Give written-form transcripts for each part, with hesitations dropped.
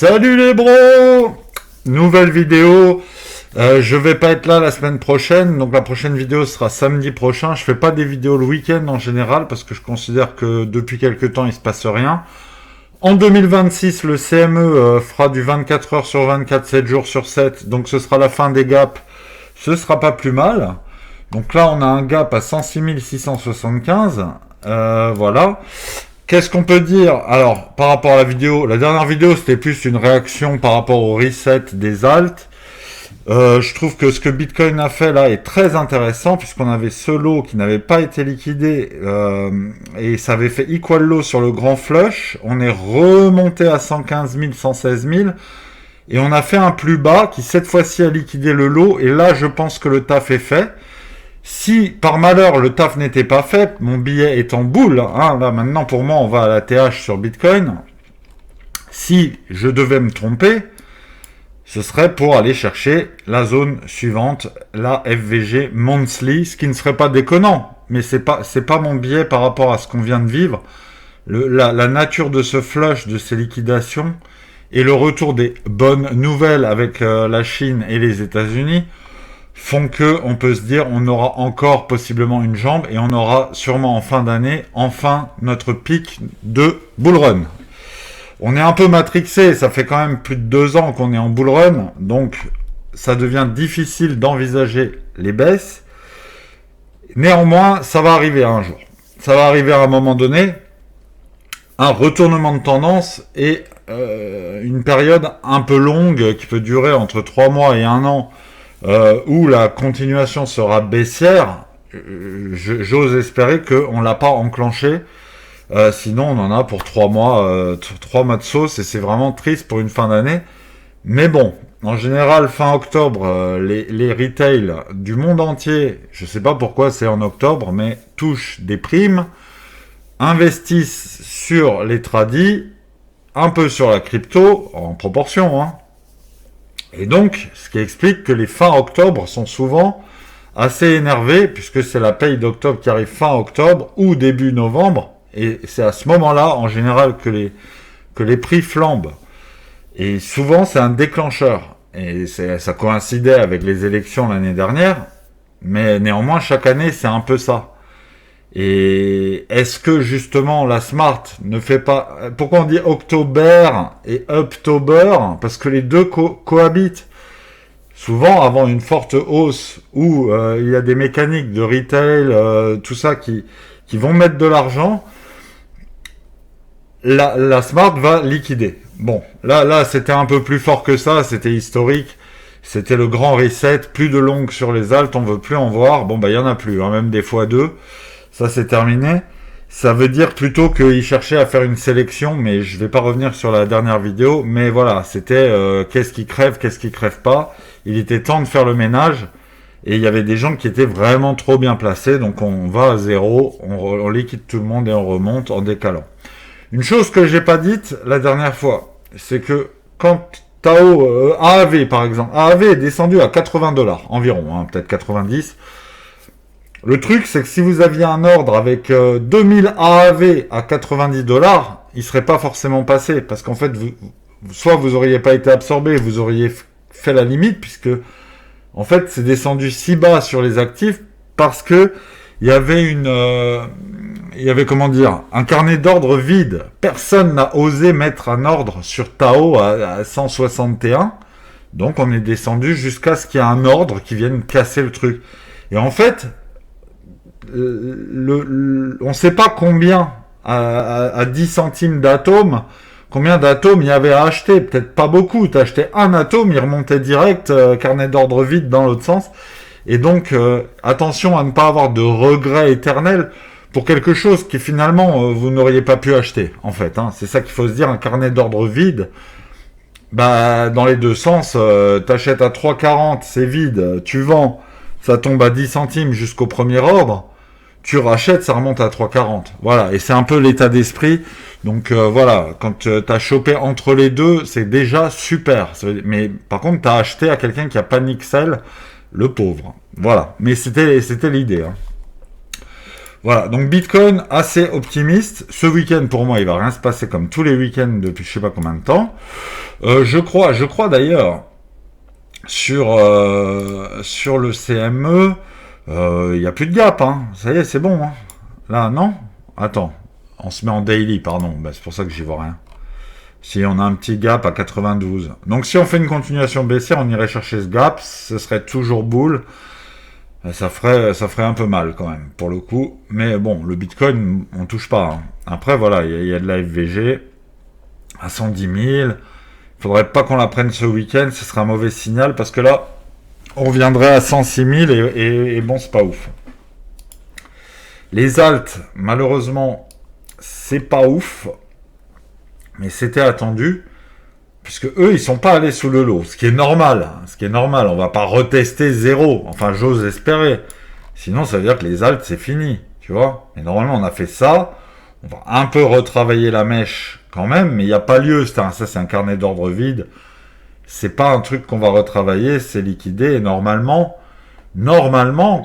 Salut les bros! Nouvelle vidéo. Je vais pas être là la semaine prochaine, donc la prochaine vidéo sera samedi prochain. Je fais pas des vidéos le week-end en général parce que je considère que depuis quelques temps il se passe rien. En 2026, le CME fera du 24 heures sur 24, 7 jours sur 7, donc ce sera la fin des gaps. Ce sera pas plus mal. Donc là, on a un gap à 106 675. Voilà. Qu'est-ce qu'on peut dire? Alors, par rapport à la vidéo, la dernière vidéo, c'était plus une réaction par rapport au reset des alts. Je trouve que ce que Bitcoin a fait là est très intéressant puisqu'on avait ce lot qui n'avait pas été liquidé et ça avait fait equal low sur le grand flush. On est remonté à 115 000, 116 000 et on a fait un plus bas qui cette fois-ci a liquidé le lot et là je pense que le taf est fait. Si par malheur le taf n'était pas fait, mon billet est en boule, hein, là maintenant pour moi on va à la TH sur Bitcoin. Si je devais me tromper, ce serait pour aller chercher la zone suivante, la FVG Monthly, ce qui ne serait pas déconnant, mais c'est pas mon biais par rapport à ce qu'on vient de vivre. La nature de ce flush, de ces liquidations, et le retour des bonnes nouvelles avec la Chine et les États-Unis font que on peut se dire on aura encore possiblement une jambe et on aura sûrement en fin d'année enfin notre pic de bull run. On est un peu matrixé, ça fait quand même plus de 2 ans qu'on est en bull run, donc ça devient difficile d'envisager les baisses. Néanmoins, ça va arriver un jour. Ça va arriver à un moment donné, un retournement de tendance et une période un peu longue qui peut durer entre 3 mois et 1 an, où la continuation sera baissière. J'ose espérer qu'on ne l'a pas enclenché. Sinon, on en a pour 3 mois, 3 mois de sauce et c'est vraiment triste pour une fin d'année. Mais bon, en général, fin octobre, les retail du monde entier, je sais pas pourquoi c'est en octobre, mais touchent des primes, investissent sur les tradis, un peu sur la crypto, en proportion, hein. Et donc, ce qui explique que les fins octobre sont souvent assez énervés, puisque c'est la paye d'octobre qui arrive fin octobre ou début novembre. Et c'est à ce moment-là, en général, que les prix flambent. Et souvent, c'est un déclencheur. Et ça coïncidait avec les élections l'année dernière. Mais néanmoins, chaque année, c'est un peu ça. Et est-ce que, justement, la Smart ne fait pas... Pourquoi on dit October et Uptober? Parce que les deux cohabitent. Souvent, avant une forte hausse où il y a des mécaniques de retail, tout ça, qui vont mettre de l'argent, la Smart va liquider. Bon, là, c'était un peu plus fort que ça, c'était historique, c'était le grand reset, plus de longues sur les alts, on veut plus en voir. Bon, il y en a plus, hein, même des fois 2, ça c'est terminé. Ça veut dire plutôt qu'ils cherchaient à faire une sélection, mais je vais pas revenir sur la dernière vidéo, mais voilà, c'était qu'est-ce qui crève pas. Il était temps de faire le ménage. Et il y avait des gens qui étaient vraiment trop bien placés, donc on va à zéro, on liquide tout le monde et on remonte en décalant. Une chose que j'ai pas dite la dernière fois, c'est que quand Tao, AAV par exemple, AAV est descendu à 80 $ environ, hein, peut-être 90. Le truc, c'est que si vous aviez un ordre avec 2000 AAV à 90 $, il serait pas forcément passé, parce qu'en fait, soit vous auriez pas été absorbé, vous auriez fait la limite, puisque en fait, c'est descendu si bas sur les actifs parce que il y avait comment dire, un carnet d'ordre vide. Personne n'a osé mettre un ordre sur Tao à 161. Donc, on est descendu jusqu'à ce qu'il y ait un ordre qui vienne casser le truc. Et en fait, on ne sait pas combien à 10 centimes d'atomes. Combien d'atomes il y avait à acheter? Peut-être pas beaucoup. Tu achetais un atome, il remontait direct, carnet d'ordre vide dans l'autre sens. Et donc, attention à ne pas avoir de regret éternel pour quelque chose qui finalement, vous n'auriez pas pu acheter, en fait. Hein. C'est ça qu'il faut se dire, un carnet d'ordre vide. Dans les deux sens, t'achètes à 3,40, c'est vide. Tu vends, ça tombe à 10 centimes jusqu'au premier ordre. Tu rachètes, ça remonte à 3,40. Voilà, et c'est un peu l'état d'esprit. Donc voilà, quand tu as chopé entre les deux, c'est déjà super. Mais par contre, tu as acheté à quelqu'un qui a panic sell, le pauvre. Voilà, mais c'était l'idée. Hein. Voilà, donc Bitcoin assez optimiste. Ce week-end, pour moi, il va rien se passer comme tous les week-ends depuis je sais pas combien de temps. Je crois d'ailleurs sur le CME, il n'y a plus de gap, hein. Ça y est, c'est bon, hein. Là, non? Attends, on se met en daily, pardon. Bah, c'est pour ça que j'y vois rien. Si on a un petit gap à 92. Donc si on fait une continuation baissière, on irait chercher ce gap, ce serait toujours bull. Ça ferait un peu mal quand même, pour le coup. Mais bon, le Bitcoin, on touche pas, hein. Après, voilà, il y a de la FVG à 110 000. Faudrait pas qu'on la prenne ce week-end, ce serait un mauvais signal, parce que là, on reviendrait à 106 000 et bon, c'est pas ouf. Les alts, malheureusement, c'est pas ouf, mais c'était attendu, puisque eux, ils sont pas allés sous le lot, ce qui est normal, hein, ce qui est normal. On va pas retester zéro, enfin, j'ose espérer. Sinon, ça veut dire que les alts, c'est fini, tu vois. Et normalement, on a fait ça, on va un peu retravailler la mèche quand même, mais il n'y a pas lieu, ça c'est un carnet d'ordre vide. C'est pas un truc qu'on va retravailler, c'est liquidé, et normalement,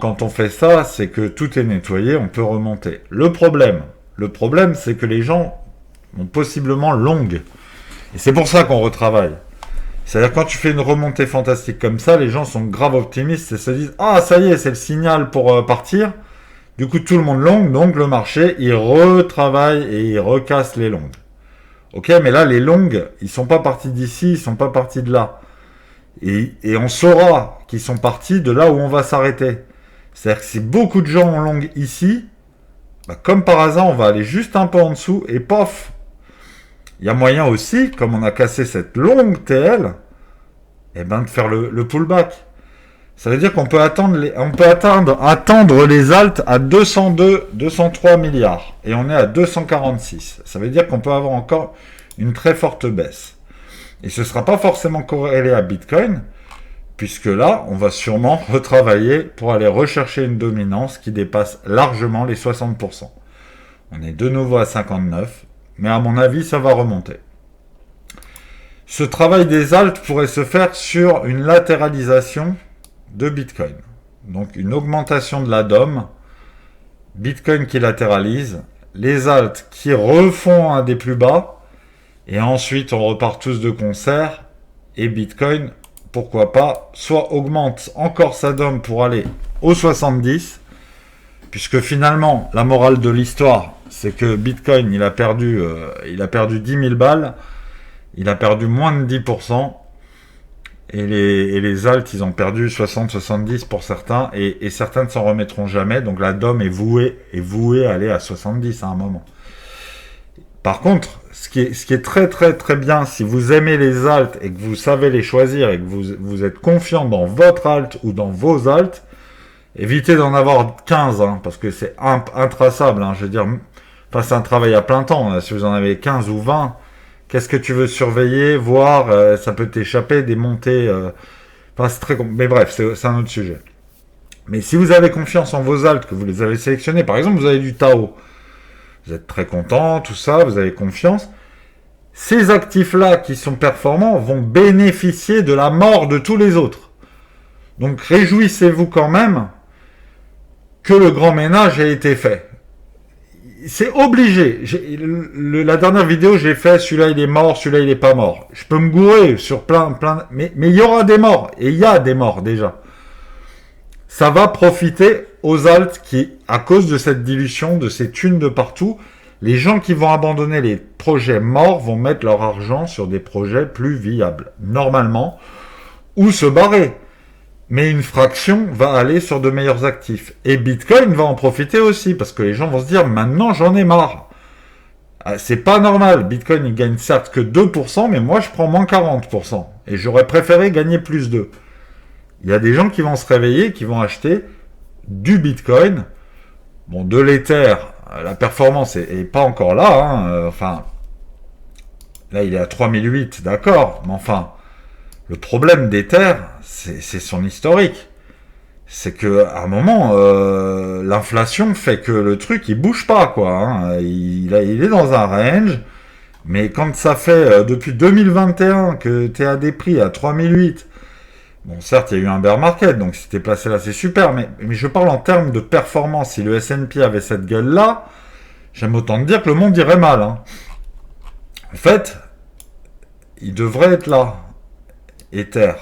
quand on fait ça, c'est que tout est nettoyé, on peut remonter. Le problème, c'est que les gens ont possiblement longue. Et c'est pour ça qu'on retravaille. C'est-à-dire quand tu fais une remontée fantastique comme ça, les gens sont grave optimistes et se disent « Ah, ça y est, c'est le signal pour partir ». Du coup, tout le monde longue, donc le marché, il retravaille et il recasse les longues. Ok, mais là, les longues, ils sont pas partis d'ici, ils sont pas partis de là. Et on saura qu'ils sont partis de là où on va s'arrêter. C'est-à-dire que si beaucoup de gens ont longue ici, bah, comme par hasard, on va aller juste un peu en dessous et pof. Il y a moyen aussi, comme on a cassé cette longue TL, eh ben de faire le pullback. Ça veut dire qu'on peut attendre les alts à 202, 203 milliards. Et on est à 246. Ça veut dire qu'on peut avoir encore une très forte baisse. Et ce ne sera pas forcément corrélé à Bitcoin, puisque là, on va sûrement retravailler pour aller rechercher une dominance qui dépasse largement les 60%. On est de nouveau à 59, mais à mon avis, ça va remonter. Ce travail des alts pourrait se faire sur une latéralisation de Bitcoin. Donc une augmentation de la DOM, Bitcoin qui latéralise, les alts qui refont un des plus bas, et ensuite on repart tous de concert, et Bitcoin, pourquoi pas, soit augmente encore sa DOM pour aller aux 70, puisque finalement, la morale de l'histoire, c'est que Bitcoin, il a perdu 10 000 balles, il a perdu moins de 10%, et les alts, ils ont perdu 60-70 pour certains, et certains ne s'en remettront jamais, donc la DOM est vouée à aller à 70 à un moment. Par contre, ce qui est très très très bien, si vous aimez les alts et que vous savez les choisir et que vous êtes confiant dans votre alt ou dans vos alts, évitez d'en avoir 15, hein, parce que c'est intraçable, hein, je veux dire, enfin, c'est un travail à plein temps, hein, si vous en avez 15 ou 20, qu'est-ce que tu veux surveiller, voir, ça peut t'échapper, des montées, enfin c'est très mais bref, c'est un autre sujet. Mais si vous avez confiance en vos alts, que vous les avez sélectionnés, par exemple vous avez du Tao, vous êtes très content, tout ça, vous avez confiance, ces actifs-là qui sont performants vont bénéficier de la mort de tous les autres. Donc réjouissez-vous quand même que le grand ménage ait été fait. C'est obligé. La dernière vidéo, j'ai fait celui-là il est mort, celui-là il est pas mort. Je peux me gourer sur plein, mais il y aura des morts. Et il y a des morts déjà. Ça va profiter aux alts qui, à cause de cette dilution, de ces thunes de partout, les gens qui vont abandonner les projets morts vont mettre leur argent sur des projets plus viables, normalement, ou se barrer. Mais une fraction va aller sur de meilleurs actifs. Et Bitcoin va en profiter aussi, parce que les gens vont se dire, maintenant j'en ai marre. C'est pas normal. Bitcoin, il gagne certes que 2%, mais moi je prends moins 40%. Et j'aurais préféré gagner plus 2. Il y a des gens qui vont se réveiller, qui vont acheter du Bitcoin. Bon, de l'Ether, la performance est pas encore là, hein. Enfin, là il est à 3008, d'accord, mais enfin, le problème d'Ether, c'est son historique. C'est que à un moment, l'inflation fait que le truc il bouge pas, quoi, hein. Il est dans un range, mais quand ça fait depuis 2021 que tu es à des prix à 3008, Bon, certes, il y a eu un bear market, donc si c'était placé là, c'est super, mais je parle en termes de performance. Si le S&P avait cette gueule-là, j'aime autant te dire que le monde irait mal. Hein. En fait, il devrait être là, Ether.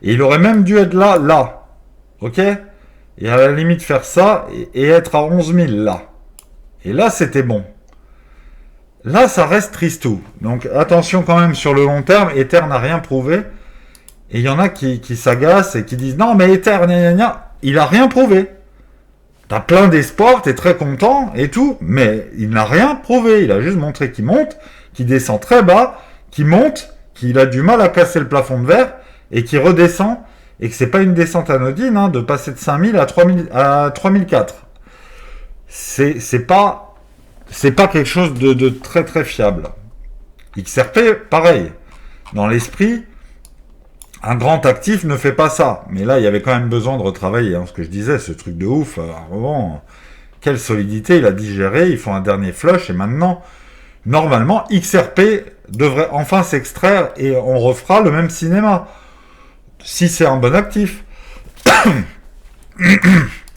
Et il aurait même dû être là, là. Ok? Et à la limite faire ça et être à 11 000 là. Et là, c'était bon. Là, ça reste tristou. Donc attention quand même sur le long terme, Ether n'a rien prouvé. Et il y en a qui s'agacent et qui disent non mais Ether, il a rien prouvé. T'as plein d'espoir, t'es très content et tout, mais il n'a rien prouvé. Il a juste montré qu'il monte, qu'il descend très bas, qu'il monte, qu'il a du mal à casser le plafond de verre et qu'il redescend et que c'est pas une descente anodine hein, de passer de 5000 à 3000 à 3004. C'est pas quelque chose de très très fiable. XRP, pareil. Dans l'esprit, un grand actif ne fait pas ça. Mais là, il y avait quand même besoin de retravailler. Hein, ce que je disais, ce truc de ouf. Vraiment, quelle solidité il a digéré. Ils font un dernier flush. Et maintenant, normalement, XRP devrait enfin s'extraire. Et on refera le même cinéma. Si c'est un bon actif.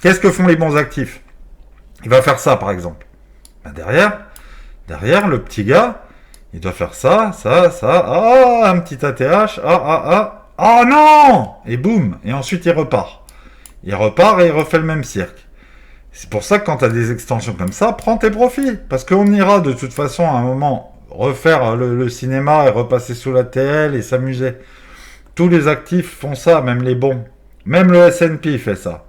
Qu'est-ce que font les bons actifs? Il va faire ça, par exemple. Ben derrière, le petit gars, il doit faire ça. Ah, un petit ATH. Ah non! Et boum! Et ensuite il repart. Il repart et il refait le même cirque. C'est pour ça que quand tu as des extensions comme ça, prends tes profits. Parce qu'on ira de toute façon à un moment refaire le cinéma et repasser sous la TL et s'amuser. Tous les actifs font ça, même les bons. Même le S&P fait ça.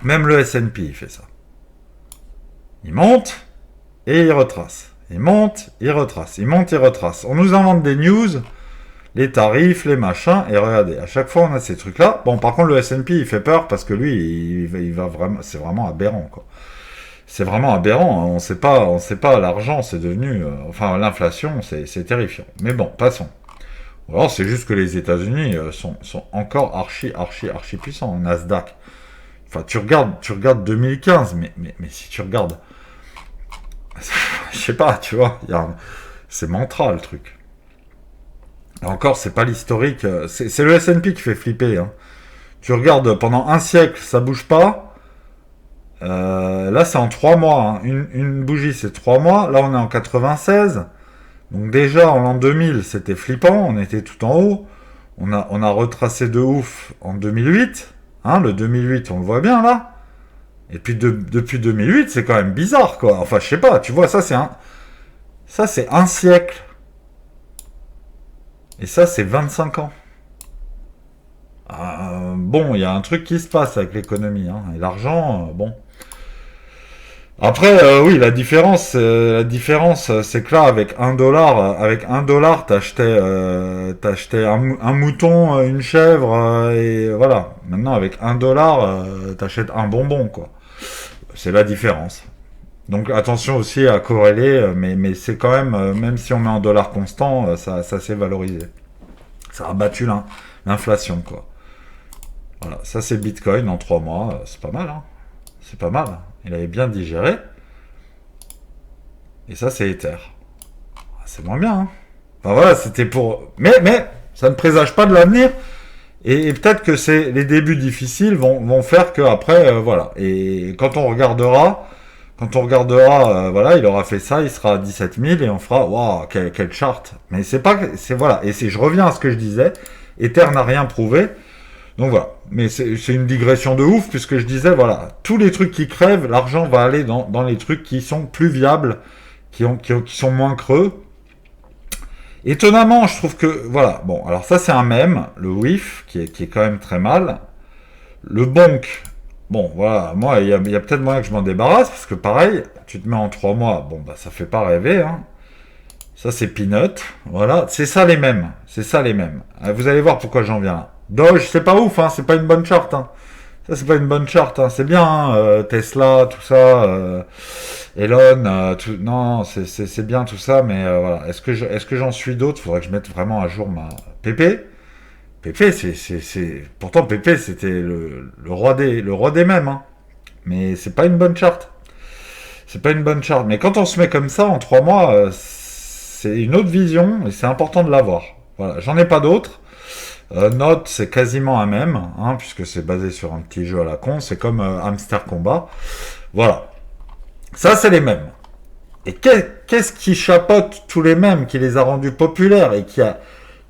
Même le S&P fait ça. Il monte et il retrace. Il monte, il retrace. Il monte, il retrace. On nous invente des news... les tarifs, les machins, et regardez, à chaque fois on a ces trucs-là. Bon, par contre, le S&P, il fait peur parce que lui, il va vraiment, c'est vraiment aberrant, quoi. C'est vraiment aberrant. On sait pas, l'argent, c'est devenu, enfin, l'inflation, c'est terrifiant. Mais bon, passons. Ou alors, c'est juste que les États-Unis sont encore archi puissants en Nasdaq. Enfin, tu regardes 2015, mais si tu regardes, je sais pas, tu vois, c'est mantra le truc. Encore, c'est pas l'historique. C'est le S&P qui fait flipper. Hein. Tu regardes pendant un siècle, ça bouge pas. Là, c'est en 3 mois. Hein. Une bougie, c'est 3 mois. Là, on est en 96. Donc déjà, en l'an 2000, c'était flippant. On était tout en haut. On a retracé de ouf en 2008. Hein, le 2008, on le voit bien là. Et puis depuis 2008, c'est quand même bizarre, quoi. Enfin, je sais pas. Tu vois, ça, c'est un siècle. Et ça, c'est 25 ans. Bon, il y a un truc qui se passe avec l'économie. Hein, et l'argent, bon. Après, oui, la différence, c'est que là, avec $1, t'achetais un mouton, une chèvre, et voilà. Maintenant, avec $1, t'achètes un bonbon, quoi. C'est la différence. Donc attention aussi à corréler, mais c'est quand même si on met en dollars constants, ça s'est valorisé. Ça a battu l'inflation, quoi. Voilà, ça c'est Bitcoin en 3 mois, c'est pas mal, hein. C'est pas mal. Il avait bien digéré. Et ça c'est Ether. C'est moins bien, hein. Enfin voilà, c'était pour... Mais ça ne présage pas de l'avenir. Et peut-être que c'est les débuts difficiles vont faire que après, voilà. Et quand on regardera, voilà, il aura fait ça, il sera à 17 000 et on fera, waouh, quelle charte. Mais voilà. Et je reviens à ce que je disais, Ether n'a rien prouvé. Donc voilà. Mais c'est une digression de ouf puisque je disais, voilà, tous les trucs qui crèvent, l'argent va aller dans les trucs qui sont plus viables, qui sont moins creux. Étonnamment, je trouve que, voilà, bon, alors ça c'est un mème, le WIF, qui est quand même très mal. Le bonk, bon, voilà, moi, il y a peut-être moyen que je m'en débarrasse, parce que pareil, tu te mets en 3 mois, bon, bah, ça fait pas rêver, hein. Ça, c'est Peanut, voilà, c'est ça les mêmes. Vous allez voir pourquoi j'en viens là. Doge, c'est pas ouf, hein, c'est pas une bonne charte, hein. Ça, c'est pas une bonne charte, hein. C'est bien, hein, Tesla, tout ça, Elon, non, c'est bien tout ça, mais voilà. Est-ce que j'en suis d'autres? Faudrait que je mette vraiment à jour ma PP. PP, pourtant PP, c'était le roi des mèmes, hein. Mais c'est pas une bonne charte. Mais quand on se met comme ça en 3 mois, c'est une autre vision et c'est important de l'avoir. Voilà, j'en ai pas d'autres. Node, c'est quasiment un même, hein, puisque c'est basé sur un petit jeu à la con. C'est comme Hamster Combat. Voilà. Ça, c'est les mêmes. Et qu'est-ce qui chapeaute tous les mêmes, qui les a rendus populaires et qui a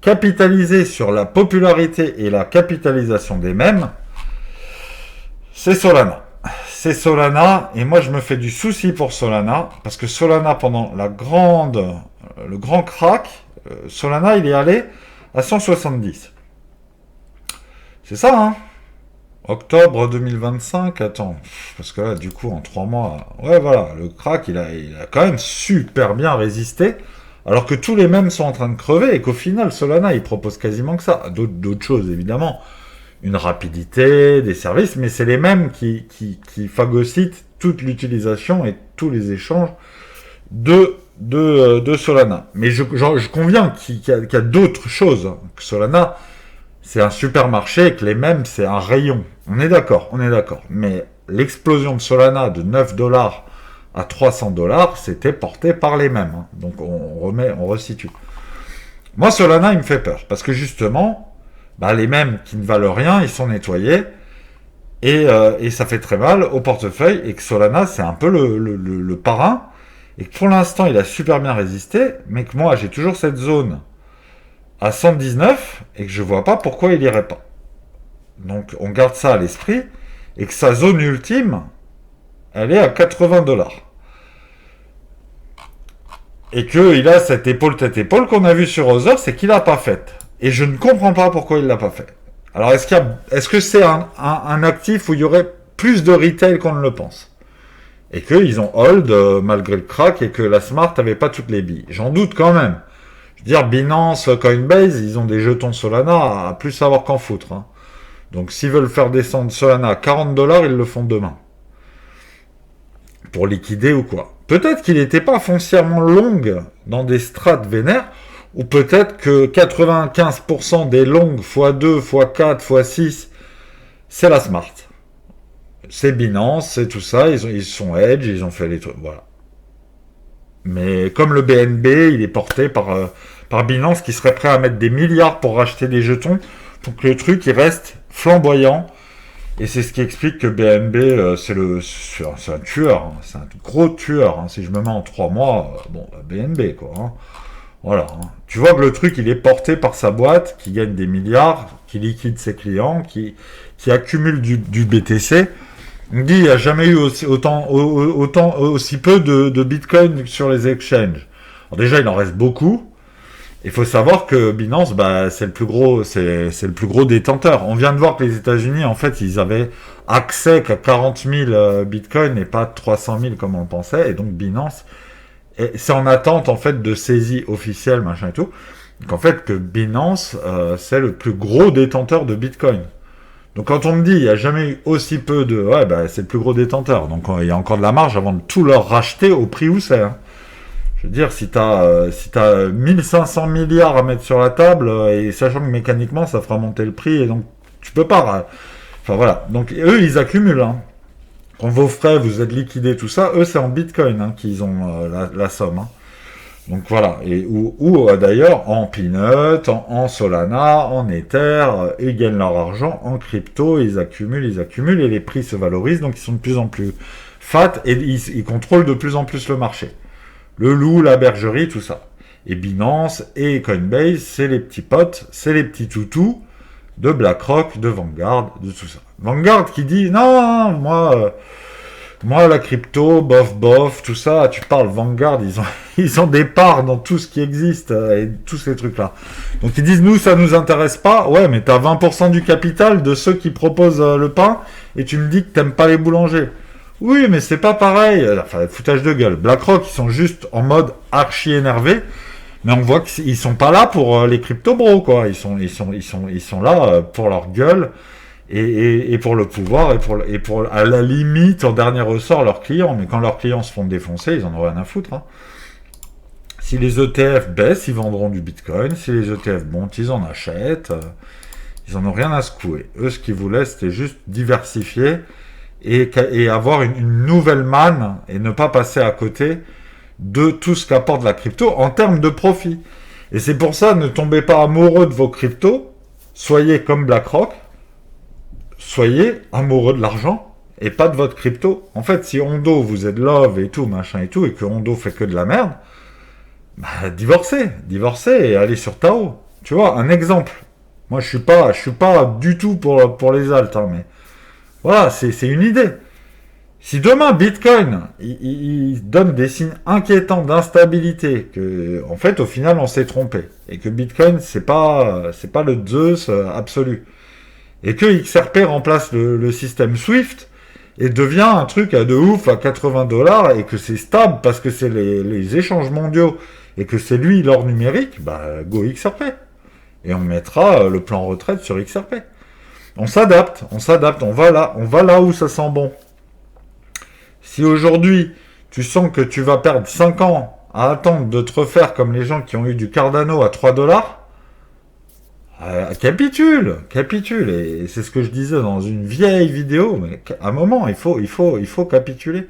capitalisé sur la popularité et la capitalisation des mêmes? C'est Solana. C'est Solana, et moi je me fais du souci pour Solana, parce que Solana, pendant le grand crack, Solana, il est allé à 170. C'est ça, hein? Octobre 2025, attends, parce que là, du coup, en 3 mois, ouais, voilà, le crack, il a quand même super bien résisté, alors que tous les mêmes sont en train de crever, et qu'au final, Solana, il propose quasiment que ça. D'autres choses, évidemment. Une rapidité, des services, mais c'est les mêmes qui phagocytent toute l'utilisation et tous les échanges de Solana. Mais je conviens qu'il y a d'autres choses, hein, que Solana, c'est un supermarché et que les mêmes, c'est un rayon. On est d'accord. Mais l'explosion de Solana de 9 $ à 300 $, c'était porté par les mêmes. Hein. Donc on resitue. Moi, Solana, il me fait peur. Parce que justement, les mêmes qui ne valent rien, ils sont nettoyés. Et ça fait très mal au portefeuille. Et que Solana, c'est un peu le parrain. Et que pour l'instant, il a super bien résisté. Mais que moi, j'ai toujours cette zone à 119 et que je vois pas pourquoi il irait pas. Donc on garde ça à l'esprit et que sa zone ultime, elle est à 80 $. Et qu'il a cette épaule tête-épaule qu'on a vu sur Other, c'est qu'il l'a pas faite. Et je ne comprends pas pourquoi il l'a pas fait. Alors est-ce que c'est un actif où il y aurait plus de retail qu'on ne le pense? Et qu'ils ont hold malgré le crack et que la Smart avait pas toutes les billes. J'en doute quand même. Je veux dire, Binance, Coinbase, ils ont des jetons Solana à plus savoir qu'en foutre. Hein. Donc s'ils veulent faire descendre Solana à 40 $, ils le font demain. Pour liquider ou quoi. Peut-être qu'il n'était pas foncièrement long dans des strates vénères, ou peut-être que 95% des longues x2, x4, x6, c'est la Smart. C'est Binance, c'est tout ça, ils sont hedge, ils ont fait les trucs, voilà. Mais comme le BNB, il est porté par Binance qui serait prêt à mettre des milliards pour racheter des jetons pour que le truc il reste flamboyant. Et c'est ce qui explique que BNB, c'est un tueur, hein, c'est un gros tueur. Hein. Si je me mets en 3 mois, BNB quoi. Hein. Voilà. Hein. Tu vois que le truc il est porté par sa boîte qui gagne des milliards, qui liquide ses clients, qui accumule du BTC. On dit qu'il n'y a jamais eu aussi peu de Bitcoin sur les exchanges. Alors déjà, il en reste beaucoup. Il faut savoir que Binance, c'est le plus gros détenteur. On vient de voir que les États-Unis, en fait, ils avaient accès qu'à 40 000 Bitcoin et pas 300 000 comme on le pensait. Et donc Binance, c'est en attente en fait de saisie officielle, machin et tout. Donc en fait que Binance, c'est le plus gros détenteur de Bitcoin. Donc quand on me dit il n'y a jamais eu aussi peu de... c'est le plus gros détenteur. Donc il y a encore de la marge avant de tout leur racheter au prix où c'est. Hein. Je veux dire, si t'as 1500 milliards à mettre sur la table, et sachant que mécaniquement ça fera monter le prix, et donc tu peux pas... Enfin voilà. Donc eux, ils accumulent. Hein. Quand vos frais, vous êtes liquidés, tout ça, eux, c'est en Bitcoin hein, qu'ils ont la somme. Hein. Donc voilà, et ou d'ailleurs en Peanut, en Solana, en Ether, ils gagnent leur argent en crypto, ils accumulent, et les prix se valorisent, donc ils sont de plus en plus fat, et ils contrôlent de plus en plus le marché. Le loup, la bergerie, tout ça. Et Binance et Coinbase, c'est les petits potes, c'est les petits toutous de BlackRock, de Vanguard, de tout ça. Vanguard qui dit, non, moi, la crypto, bof, tout ça, tu parles Vanguard, ils ont des parts dans tout ce qui existe, et tous ces trucs-là. Donc ils disent, nous, ça nous intéresse pas. Ouais, mais t'as 20% du capital de ceux qui proposent le pain, et tu me dis que t'aimes pas les boulangers. Oui, mais c'est pas pareil. Enfin, foutage de gueule. BlackRock, ils sont juste en mode archi énervé, mais on voit qu'ils sont pas là pour les crypto bros, quoi. Ils sont là pour leur gueule. Et pour le pouvoir, et pour à la limite, en dernier ressort, leurs clients. Mais quand leurs clients se font défoncer, ils en ont rien à foutre. Hein. Si les ETF baissent, ils vendront du Bitcoin. Si les ETF montent, ils en achètent. Ils en ont rien à secouer. Eux, ce qu'ils voulaient, c'était juste diversifier et avoir une nouvelle manne et ne pas passer à côté de tout ce qu'apporte la crypto en termes de profit. Et c'est pour ça, ne tombez pas amoureux de vos cryptos. soyez comme BlackRock, soyez amoureux de l'argent et pas de votre crypto. En fait, si Hondo vous êtes love et tout, machin et tout, et que Hondo fait que de la merde, bah, divorcez et allez sur Tao. Tu vois, un exemple. Moi, je suis pas du tout pour les alts, hein, mais voilà, c'est une idée. Si demain Bitcoin il donne des signes inquiétants d'instabilité, que en fait au final on s'est trompé et que Bitcoin c'est pas le Zeus absolu, et que XRP remplace le système Swift et devient un truc de ouf à 80 dollars et que c'est stable parce que c'est les échanges mondiaux et que c'est lui l'or numérique, bah go XRP et on mettra le plan retraite sur XRP. On s'adapte, on va là où ça sent bon. Si aujourd'hui, tu sens que tu vas perdre 5 ans à attendre de te refaire comme les gens qui ont eu du Cardano à 3 dollars, capitule. Et c'est ce que je disais dans une vieille vidéo, mais à un moment, il faut capituler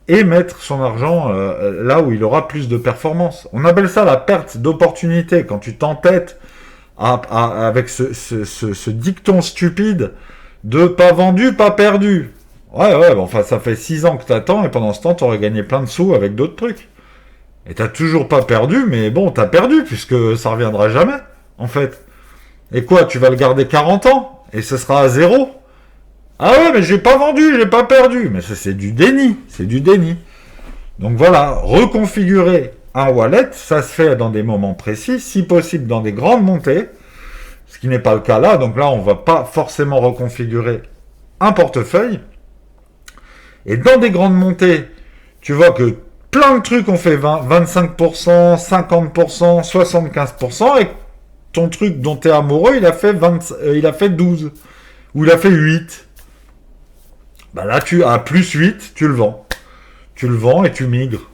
et mettre son argent là où il aura plus de performance. On appelle ça la perte d'opportunité, quand tu t'entêtes avec ce dicton stupide de pas vendu, pas perdu. Ouais, bon, enfin, ça fait 6 ans que t'attends, et pendant ce temps, t'aurais gagné plein de sous avec d'autres trucs. Et t'as toujours pas perdu, mais bon, t'as perdu, puisque ça reviendra jamais, en fait. Et quoi, tu vas le garder 40 ans, et ce sera à zéro? Ah ouais, mais j'ai pas vendu, j'ai pas perdu. Mais ça, c'est du déni, Donc voilà, reconfigurer un wallet, ça se fait dans des moments précis, si possible dans des grandes montées, ce qui n'est pas le cas là, donc là, on va pas forcément reconfigurer un portefeuille. Et dans des grandes montées, tu vois que plein de trucs ont fait 25%, 50%, 75%, et ton truc dont tu es amoureux, il a fait 12, ou il a fait 8. Bah là, à plus 8, tu le vends. Tu le vends et tu migres.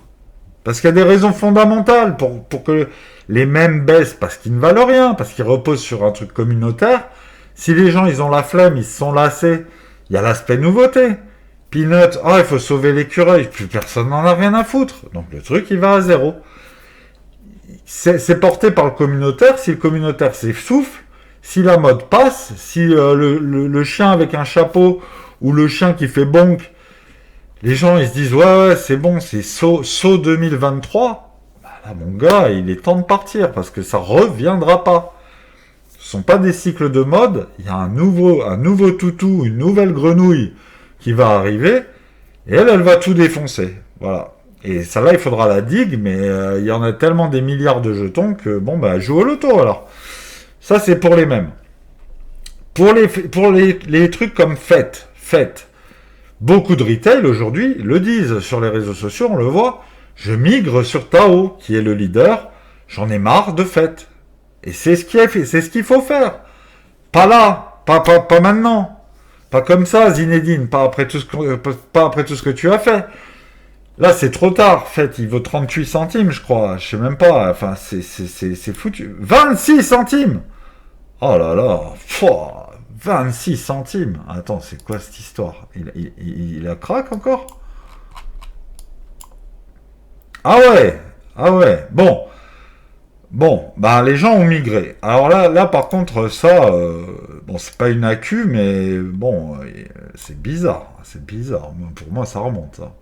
Parce qu'il y a des raisons fondamentales pour que les mêmes baissent, parce qu'ils ne valent rien, parce qu'ils reposent sur un truc communautaire. Si les gens, ils ont la flemme, ils se sont lassés, il y a l'aspect nouveauté. Peanut, il faut sauver l'écureuil. Plus personne n'en a rien à foutre. Donc le truc, il va à zéro. C'est porté par le communautaire. Si le communautaire s'essouffle, si la mode passe, si le chien avec un chapeau ou le chien qui fait bonk, les gens ils se disent ouais c'est bon, c'est saut 2023. Bah là mon gars, il est temps de partir parce que ça reviendra pas. Ce sont pas des cycles de mode. Il y a un nouveau toutou, une nouvelle grenouille qui va arriver, et elle va tout défoncer. Voilà. Et celle-là, il faudra la digue, mais il y en a tellement des milliards de jetons que, bon, bah, joue au loto, alors. Ça, c'est pour les mêmes. Pour les trucs comme fête. Beaucoup de retail, aujourd'hui, le disent sur les réseaux sociaux, on le voit. Je migre sur Tao, qui est le leader. J'en ai marre de fête. Et c'est ce qu'il faut faire. Pas là, pas maintenant. Pas comme ça, Zinedine, pas après tout ce que tu as fait. Là, c'est trop tard. Faites, il vaut 38 centimes, je crois. Je sais même pas. Enfin, c'est foutu. 26 centimes. Oh là là. 26 centimes. Attends, c'est quoi cette histoire? Il a craque encore? Ah ouais. Bon, bah les gens ont migré. Alors là par contre, ça, bon, c'est pas une accu, mais bon, c'est bizarre. Pour moi, ça remonte, ça.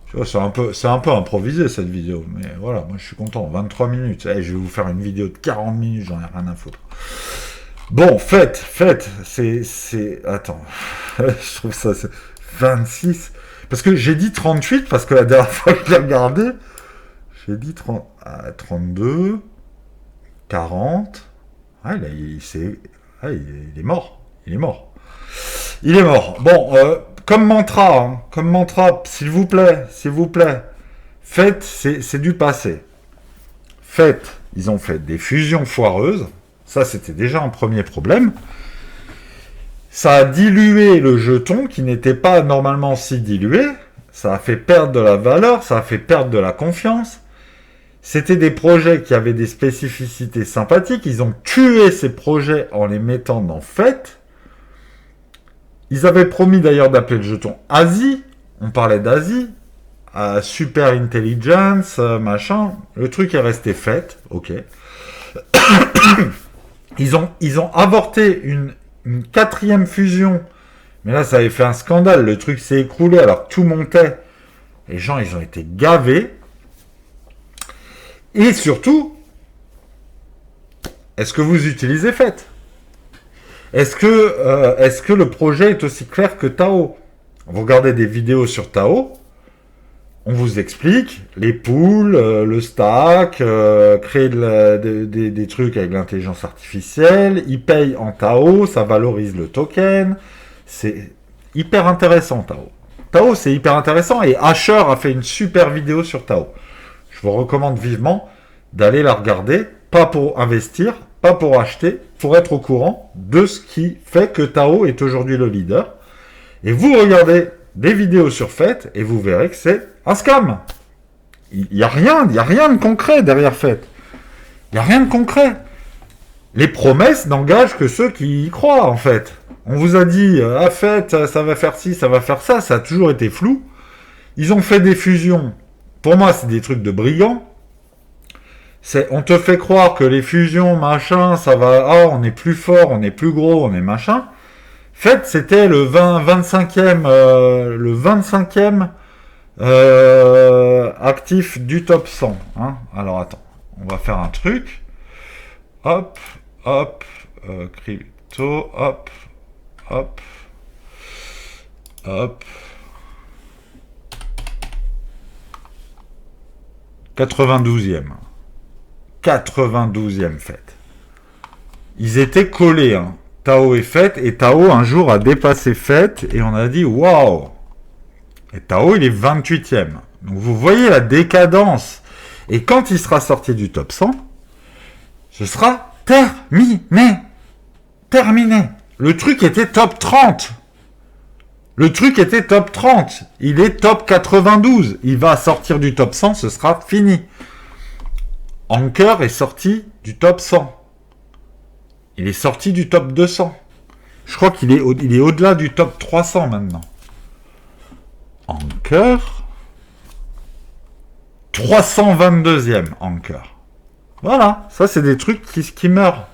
Tu vois, c'est un peu improvisé cette vidéo, mais voilà, moi je suis content. 23 minutes. Je vais vous faire une vidéo de 40 minutes, j'en ai rien à foutre. Bon, faites, attends, je trouve ça, c'est 26. Parce que j'ai dit 38, parce que la dernière fois que j'ai regardé, j'ai dit 32, 40. Ah, là, il est mort. Il est mort. Bon, comme mantra, s'il vous plaît. Faites, c'est du passé. Faites, ils ont fait des fusions foireuses. Ça, c'était déjà un premier problème. Ça a dilué le jeton qui n'était pas normalement si dilué. Ça a fait perdre de la valeur, ça a fait perdre de la confiance. C'était des projets qui avaient des spécificités sympathiques. Ils ont tué ces projets en les mettant dans Fête. Ils avaient promis d'ailleurs d'appeler le jeton Asie. On parlait d'Asie. Super Intelligence, machin. Le truc est resté Fête. Ok. Ils ont avorté une quatrième fusion. Mais là, ça avait fait un scandale. Le truc s'est écroulé alors que tout montait. Les gens, ils ont été gavés. Et surtout, est-ce que vous utilisez Fête? Est-ce que le projet est aussi clair que Tao? Vous regardez des vidéos sur Tao, on vous explique les poules, le stack, créer des trucs avec l'intelligence artificielle, ils payent en Tao, ça valorise le token. C'est hyper intéressant, Tao. Tao, c'est hyper intéressant et Asher a fait une super vidéo sur Tao. Je vous recommande vivement d'aller la regarder, pas pour investir, pas pour acheter, pour être au courant de ce qui fait que Tao est aujourd'hui le leader. Et vous regardez des vidéos sur Fête et vous verrez que c'est un scam. Il n'y a rien de concret derrière Fête. Il n'y a rien de concret. Les promesses n'engagent que ceux qui y croient, en fait. On vous a dit, à Fête, ça va faire ci, ça va faire ça a toujours été flou. Ils ont fait des fusions. Pour moi, c'est des trucs de brigands. On te fait croire que les fusions, machin, ça va, on est plus fort, on est plus gros, on est machin. Fête, c'était le 25e, actif du top 100. Hein. Alors attends, on va faire un truc. Hop, crypto, hop. 92e. 92e Fête. Ils étaient collés, hein. Tao et Fête, et Tao un jour a dépassé Fête, et on a dit waouh. Et Tao, il est 28e. Donc vous voyez la décadence. Et quand il sera sorti du top 100, ce sera terminé. Le truc était top 30. Il est top 92. Il va sortir du top 100, ce sera fini. Anker est sorti du top 100. Il est sorti du top 200. Je crois qu'il est au-delà du top 300 maintenant. Anker. 322e Anker. Voilà, ça c'est des trucs qui meurent.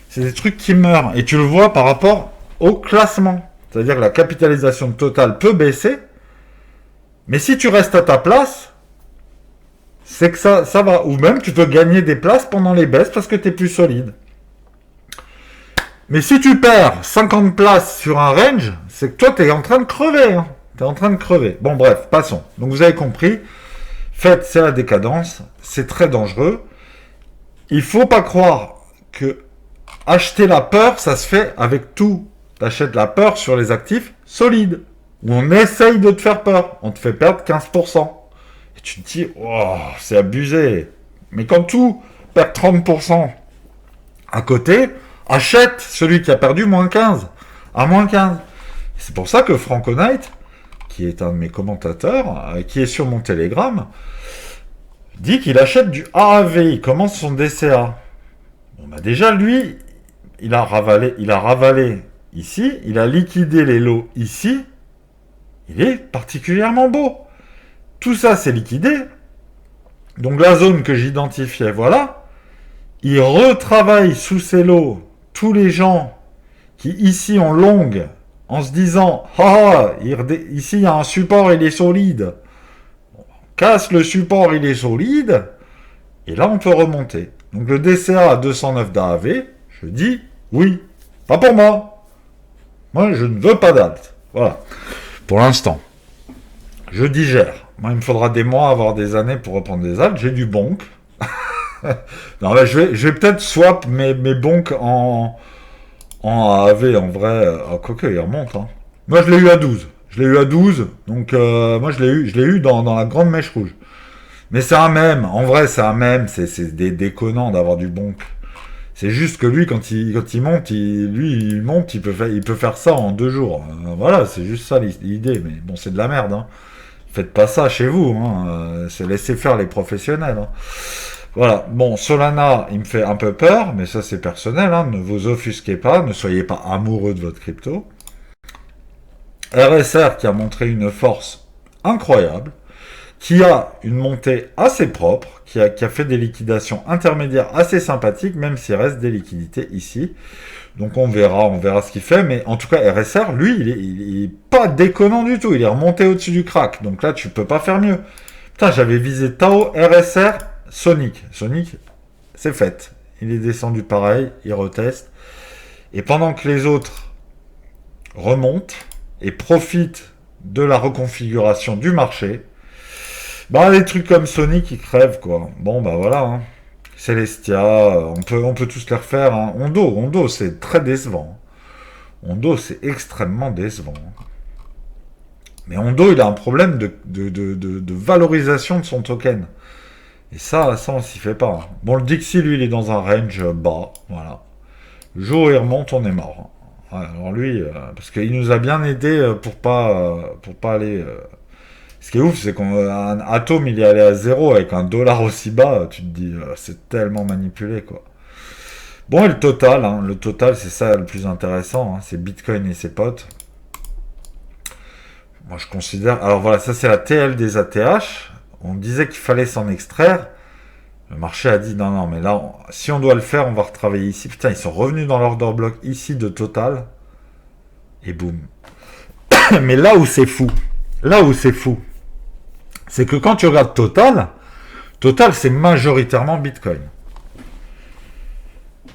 C'est des trucs qui meurent. Et tu le vois par rapport au classement. C'est-à-dire que la capitalisation totale peut baisser. Mais si tu restes à ta place, c'est que ça va. Ou même tu peux gagner des places pendant les baisses parce que tu es plus solide. Mais si tu perds 50 places sur un range, c'est que toi, tu es en train de crever. Hein. Tu es en train de crever. Bon, bref, passons. Donc, vous avez compris. Faites, c'est la décadence. C'est très dangereux. Il faut pas croire que acheter la peur, ça se fait avec tout. Tu achètes la peur sur les actifs solides. Où on essaye de te faire peur. On te fait perdre 15%. Et tu te dis, oh, c'est abusé. Mais quand tout perd 30% à côté... achète celui qui a perdu moins 15 à moins 15. C'est pour ça que Franconite, qui est un de mes commentateurs, qui est sur mon Telegram, dit qu'il achète du AAV, il commence son DCA. Bon, bah déjà, lui, il a ravalé ici, il a liquidé les lots ici, il est particulièrement beau. Tout ça, c'est liquidé. Donc la zone que j'identifiais, voilà, il retravaille sous ces lots tous les gens qui ici ont longue en se disant ici il y a un support, il est solide. On casse le support, il est solide. Et là on peut remonter. Donc le DCA à 209 d'AAV, je dis oui. Pas pour moi. Moi je ne veux pas d'alt. Voilà. Pour l'instant. Je digère. Moi il me faudra des mois, avoir des années pour reprendre des alts. J'ai du bonk. Non, bah, je vais peut-être swap mes bonks en AAV en vrai. Quoique, il remonte. Hein. Moi, je l'ai eu à 12. Donc, moi, je l'ai eu dans la grande mèche rouge. Mais c'est un mème. En vrai, c'est un mème. C'est déconnant d'avoir du bonk. C'est juste que lui, quand il monte, il monte, il peut faire ça en 2 jours. Voilà, c'est juste ça l'idée. Mais bon, c'est de la merde. Hein. Faites pas ça chez vous. Hein. C'est laisser faire les professionnels. Hein. Voilà, bon, Solana, il me fait un peu peur, mais ça c'est personnel, hein. Ne vous offusquez pas, ne soyez pas amoureux de votre crypto. RSR qui a montré une force incroyable, qui a une montée assez propre, qui a fait des liquidations intermédiaires assez sympathiques, même s'il reste des liquidités ici. Donc on verra ce qu'il fait, mais en tout cas RSR, lui, il est pas déconnant du tout, il est remonté au-dessus du crack, donc là tu peux pas faire mieux. Putain, j'avais visé Tao, RSR, Sonic. Sonic, c'est fait. Il est descendu pareil, il reteste. Et pendant que les autres remontent et profitent de la reconfiguration du marché, bah les trucs comme Sonic ils crèvent quoi. Bon bah voilà. Hein. Celestia, on peut tous les refaire. Hein. Hondo c'est très décevant. Hondo c'est extrêmement décevant. Mais Hondo il a un problème de valorisation de son token. Et ça on s'y fait pas. Hein. Bon le Dixie lui il est dans un range bas. Voilà. Le jour où il remonte on est mort. Hein. Ouais, alors lui, parce qu'il nous a bien aidé pour pas aller. Ce qui est ouf, c'est qu'un atome il est allé à zéro avec un dollar aussi bas. Tu te dis, c'est tellement manipulé quoi. Bon et le total, c'est ça le plus intéressant. Hein, c'est Bitcoin et ses potes. Moi je considère. Alors voilà, ça c'est la TL des ATH. On disait qu'il fallait s'en extraire. Le marché a dit non, mais là, si on doit le faire, on va retravailler ici. Putain, ils sont revenus dans l'order block ici de Total. Et boum. Mais là où c'est fou, c'est que quand tu regardes Total, c'est majoritairement Bitcoin.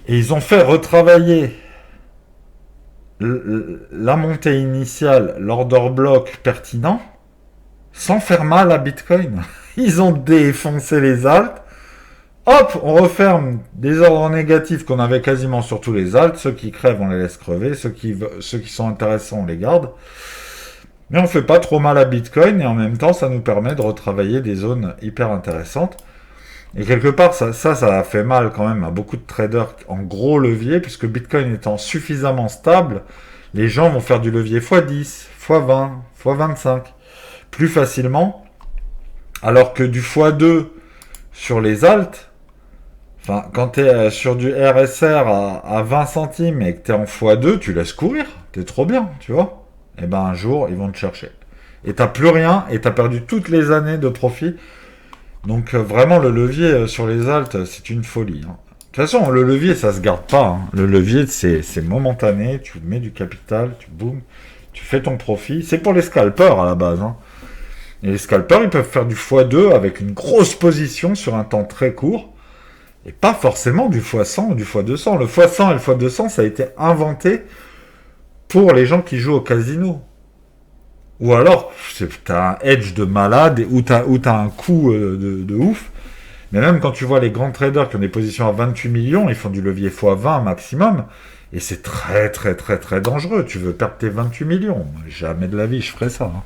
Et ils ont fait retravailler la montée initiale, l'order block pertinent, sans faire mal à Bitcoin. Ils ont défoncé les alts. Hop, on referme des ordres négatifs qu'on avait quasiment sur tous les alts. Ceux qui crèvent, on les laisse crever. Ceux qui sont intéressants, on les garde. Mais on fait pas trop mal à Bitcoin et en même temps, ça nous permet de retravailler des zones hyper intéressantes. Et quelque part, ça a fait mal quand même à beaucoup de traders en gros levier, puisque Bitcoin étant suffisamment stable, les gens vont faire du levier x10, x20, x25 plus facilement, alors que du x2 sur les alts, enfin, quand tu es sur du RSR à 20 centimes et que tu es en x2, tu laisses courir, t'es trop bien, tu vois. Et ben un jour, ils vont te chercher. Et t'as plus rien, et t'as perdu toutes les années de profit. Donc vraiment, le levier sur les alts, c'est une folie. Hein. De toute façon, le levier, ça se garde pas. Hein. Le levier, c'est momentané, tu mets du capital, tu boum, tu fais ton profit. C'est pour les scalpers à la base. Hein. Et les scalpers, ils peuvent faire du x2 avec une grosse position sur un temps très court. Et pas forcément du x100 ou du x200. Le x100 et le x200, ça a été inventé pour les gens qui jouent au casino. Ou alors, t'as un edge de malade ou t'as un coup de ouf. Mais même quand tu vois les grands traders qui ont des positions à 28 millions, ils font du levier x20 maximum. Et c'est très très très très dangereux. Tu veux perdre tes 28 millions. Jamais de la vie je ferais ça. Hein.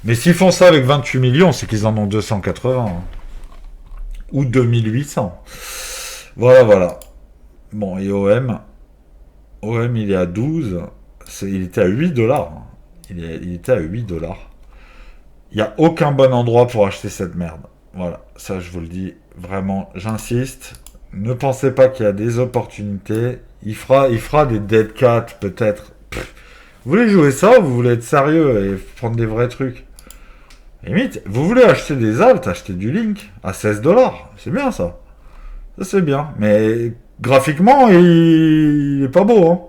Mais s'ils font ça avec 28 millions, c'est qu'ils en ont 280. Hein. Ou 2800. Voilà. Bon, et OM, il est à 12. Il était à 8 dollars. Il était à 8 dollars. Il n'y a aucun bon endroit pour acheter cette merde. Voilà, ça je vous le dis. Vraiment, j'insiste. Ne pensez pas qu'il y a des opportunités. Il fera des dead cats peut-être. Vous voulez jouer ça ou vous voulez être sérieux et prendre des vrais trucs? Limite, vous voulez acheter des alts, acheter du Link à 16 dollars. C'est bien ça. Ça c'est bien. Mais graphiquement, il est pas beau. Hein.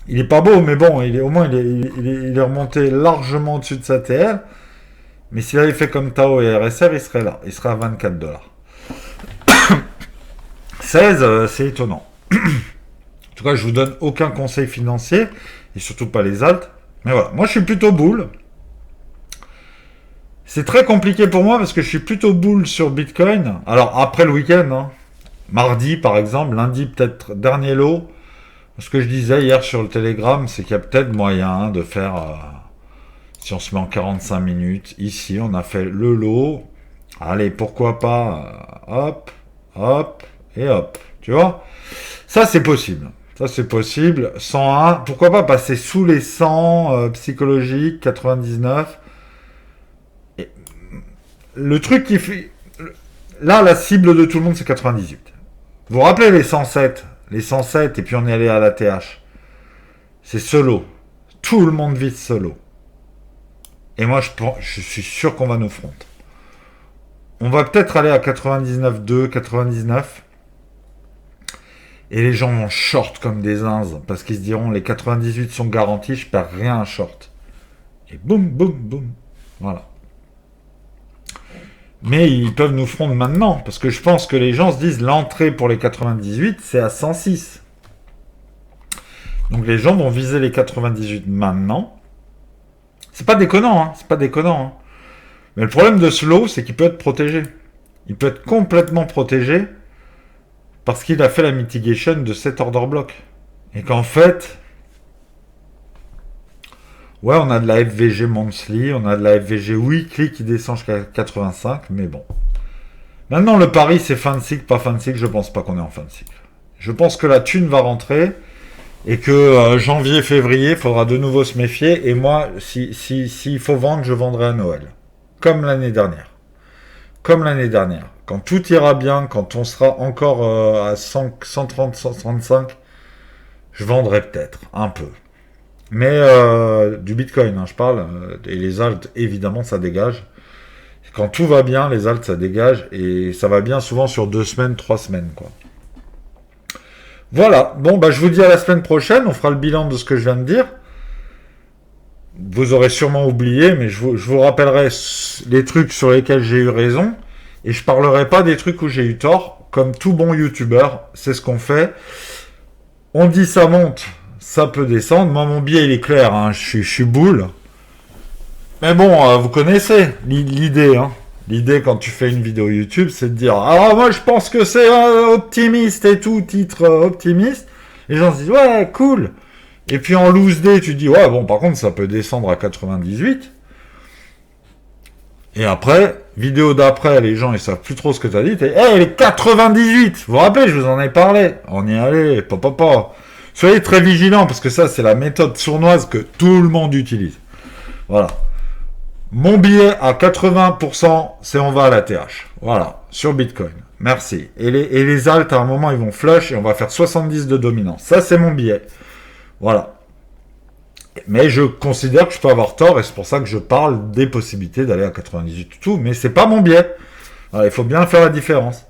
Il est pas beau, mais bon, au moins il est remonté largement au-dessus de sa TL. Mais s'il avait fait comme Tao et RSR, il serait là. Il serait à 24 dollars. 16, c'est étonnant. En tout cas, je vous donne aucun conseil financier, et surtout pas les alts. Mais voilà, moi je suis plutôt bull. C'est très compliqué pour moi parce que je suis plutôt bull sur Bitcoin. Alors après le week-end, hein, mardi par exemple, lundi peut-être dernier lot. Ce que je disais hier sur le Telegram, c'est qu'il y a peut-être moyen de faire, si on se met en 45 minutes, ici on a fait le lot, allez pourquoi pas, hop, et hop, tu vois, ça c'est possible, 101, pourquoi pas passer sous les 100 psychologiques, 99, et le truc qui fait, là la cible de tout le monde c'est 98, vous vous rappelez les 107, et puis on est allé à l'ATH. C'est solo. Tout le monde vise solo. Et moi, je suis sûr qu'on va nous front. On va peut-être aller à 99,2, 99. Et les gens vont short comme des zinzes. Parce qu'ils se diront, les 98 sont garantis, je perds rien à short. Et boum, boum, boum. Voilà. Mais ils peuvent nous front maintenant. Parce que je pense que les gens se disent, l'entrée pour les 98, c'est à 106. Donc les gens vont viser les 98 maintenant. C'est pas déconnant, hein. C'est pas déconnant, hein. Mais le problème de ce lot, c'est qu'il peut être protégé. Il peut être complètement protégé parce qu'il a fait la mitigation de cet order block. Et qu'en fait, ouais, on a de la FVG monthly, on a de la FVG weekly qui descend jusqu'à 85, mais bon. Maintenant, le pari, c'est fin de cycle, pas fin de cycle, je pense pas qu'on est en fin de cycle. Je pense que la thune va rentrer et que janvier, février, il faudra de nouveau se méfier. Et moi, s'il faut vendre, je vendrai à Noël. Comme l'année dernière. Comme l'année dernière. Quand tout ira bien, quand on sera encore à 130, 135, je vendrai peut-être un peu. Mais du Bitcoin, hein, je parle. Et les alts, évidemment, ça dégage. Quand tout va bien, les alts, ça dégage. Et ça va bien souvent sur 2 semaines, 3 semaines, quoi. Voilà. Bon, bah, je vous dis à la semaine prochaine. On fera le bilan de ce que je viens de dire. Vous aurez sûrement oublié, mais je vous rappellerai les trucs sur lesquels j'ai eu raison. Et je parlerai pas des trucs où j'ai eu tort. Comme tout bon youtubeur, c'est ce qu'on fait. On dit ça monte, ça peut descendre. Moi, mon biais, il est clair. Hein. Je suis boule. Mais bon, vous connaissez l'idée. Hein. L'idée, quand tu fais une vidéo YouTube, c'est de dire « Ah, moi, je pense que c'est optimiste et tout, titre optimiste. » Les gens se disent « Ouais, cool. » Et puis en loose day, tu dis « Ouais, bon, par contre, ça peut descendre à 98. » Et après, vidéo d'après, les gens, ils savent plus trop ce que tu as dit. T'es, hey, les 98. Vous vous rappelez, je vous en ai parlé. On y allait, papa. Soyez très vigilants, parce que ça, c'est la méthode sournoise que tout le monde utilise. Voilà. Mon billet à 80%, c'est on va à la TH. Voilà. Sur Bitcoin. Merci. Et les alts, à un moment, ils vont flush et on va faire 70 de dominance. Ça, c'est mon billet. Voilà. Mais je considère que je peux avoir tort et c'est pour ça que je parle des possibilités d'aller à 98 tout, mais c'est pas mon biais. Alors, il faut bien faire la différence.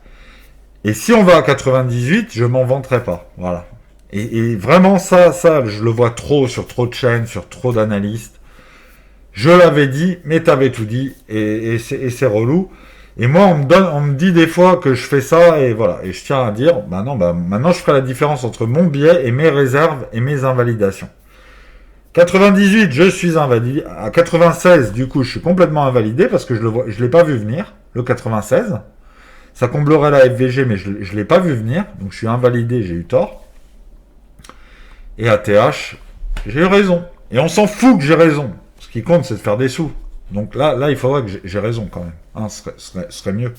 Et si on va à 98, je m'en vanterai pas. Voilà. Et vraiment ça, je le vois trop sur trop de chaînes, sur trop d'analystes. Je l'avais dit, mais t'avais tout dit et c'est relou. Et moi, on me dit des fois que je fais ça et voilà. Et je tiens à dire, maintenant je ferai la différence entre mon biais et mes réserves et mes invalidations. 98, je suis invalidé. À 96, du coup, je suis complètement invalidé parce que je l'ai pas vu venir, le 96. Ça comblerait la FVG, mais je l'ai pas vu venir. Donc, je suis invalidé, j'ai eu tort. Et à TH, j'ai eu raison. Et on s'en fout que j'ai raison. Ce qui compte, c'est de faire des sous. Donc là, il faudrait que j'ai raison quand même. Hein, ce serait mieux.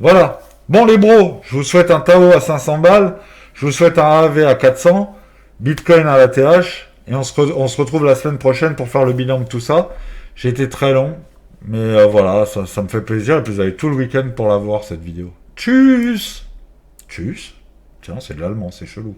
Voilà. Bon, les bros, je vous souhaite un Tao à 500 balles. Je vous souhaite un AV à 400. Bitcoin à la TH. Et on se retrouve la semaine prochaine pour faire le bilan de tout ça. J'ai été très long, mais voilà, ça me fait plaisir. Et puis vous avez tout le week-end pour la voir, cette vidéo. Tchuss. Tchuss. Tiens, c'est de l'allemand, c'est chelou.